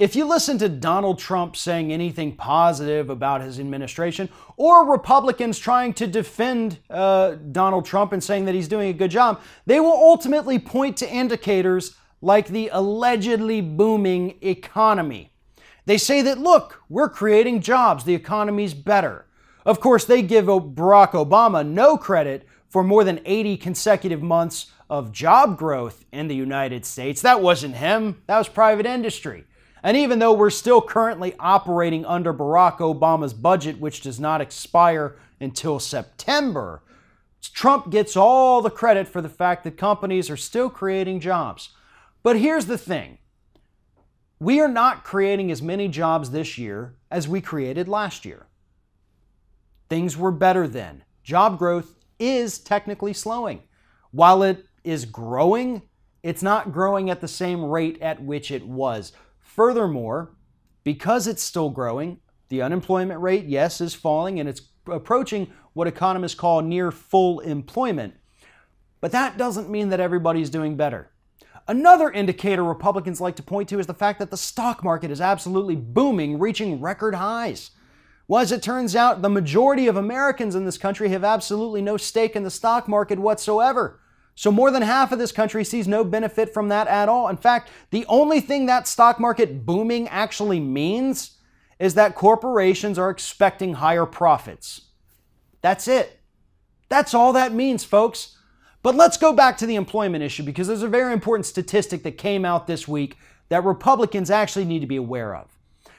If you listen to Donald Trump saying anything positive about his administration, or Republicans trying to defend Donald Trump and saying that he's doing a good job, they will ultimately point to indicators like the allegedly booming economy. They say that, look, we're creating jobs, the economy's better. Of course, they give Barack Obama no credit for more than 80 consecutive months of job growth in the United States. That wasn't him, that was private industry. And even though we're still currently operating under Barack Obama's budget, which does not expire until September, Trump gets all the credit for the fact that companies are still creating jobs. But here's the thing. We are not creating as many jobs this year as we created last year. Things were better then. Job growth is technically slowing. While it is growing, it's not growing at the same rate at which it was. Furthermore, because it's still growing, the unemployment rate, yes, is falling, and it's approaching what economists call near full employment. But that doesn't mean that everybody's doing better. Another indicator Republicans like to point to is the fact that the stock market is absolutely booming, reaching record highs. Well, as it turns out, the majority of Americans in this country have absolutely no stake in the stock market whatsoever. So more than half of this country sees no benefit from that at all. In fact, the only thing that stock market booming actually means is that corporations are expecting higher profits. That's it. That's all that means, folks. But let's go back to the employment issue, because there's a very important statistic that came out this week that Republicans actually need to be aware of.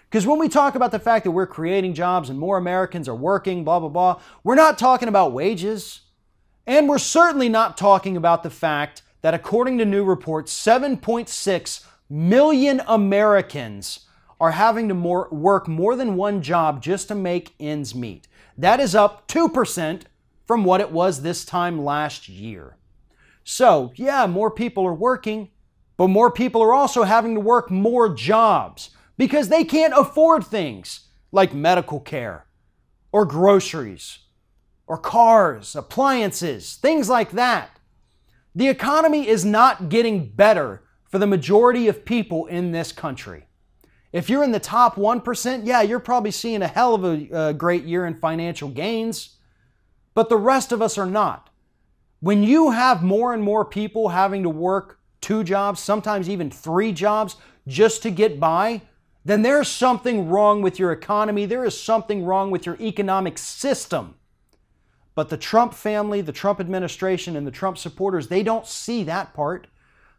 Because when we talk about the fact that we're creating jobs and more Americans are working, blah, blah, blah, we're not talking about wages. And we're certainly not talking about the fact that, according to new reports, 7.6 million Americans are having to work more than one job just to make ends meet. That is up 2% from what it was this time last year. So, yeah, more people are working, but more people are also having to work more jobs because they can't afford things like medical care or groceries or cars, appliances, things like that. The economy is not getting better for the majority of people in this country. If you're in the top 1%, yeah, you're probably seeing a hell of a great year in financial gains, but the rest of us are not. When you have more and more people having to work 2 jobs, sometimes even 3 jobs, just to get by, then there's something wrong with your economy. There is something wrong with your economic system. But the Trump family, the Trump administration, and the Trump supporters, they don't see that part.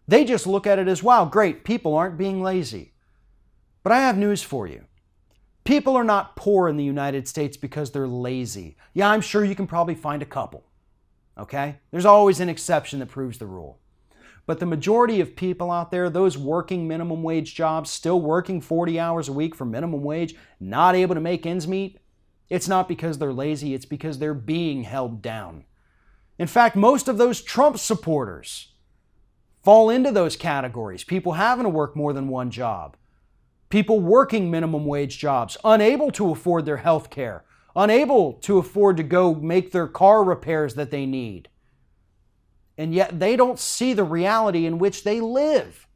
They just look at it as, wow, great, people aren't being lazy. But I have news for you. People are not poor in the United States because they're lazy. Yeah, I'm sure you can probably find a couple. Okay? There's always an exception that proves the rule. But the majority of people out there, those working minimum wage jobs, still working 40 hours a week for minimum wage, not able to make ends meet, it's not because they're lazy, it's because they're being held down. In fact, most of those Trump supporters fall into those categories. People having to work more than one job. People working minimum wage jobs, unable to afford their health care, unable to afford to go make their car repairs that they need. And yet they don't see the reality in which they live.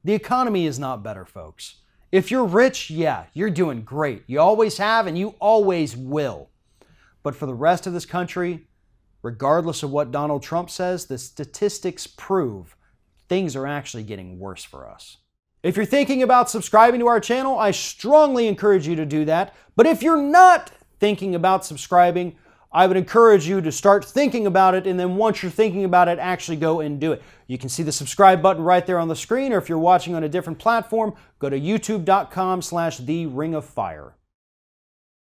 The economy is not better, folks. If you're rich, yeah, you're doing great. You always have and you always will. But for the rest of this country, regardless of what Donald Trump says, the statistics prove things are actually getting worse for us. If you're thinking about subscribing to our channel, I strongly encourage you to do that. But if you're not thinking about subscribing, I would encourage you to start thinking about it, and then once you're thinking about it, actually go and do it. You can see the subscribe button right there on the screen, or if you're watching on a different platform, go to youtube.com/theringofFire.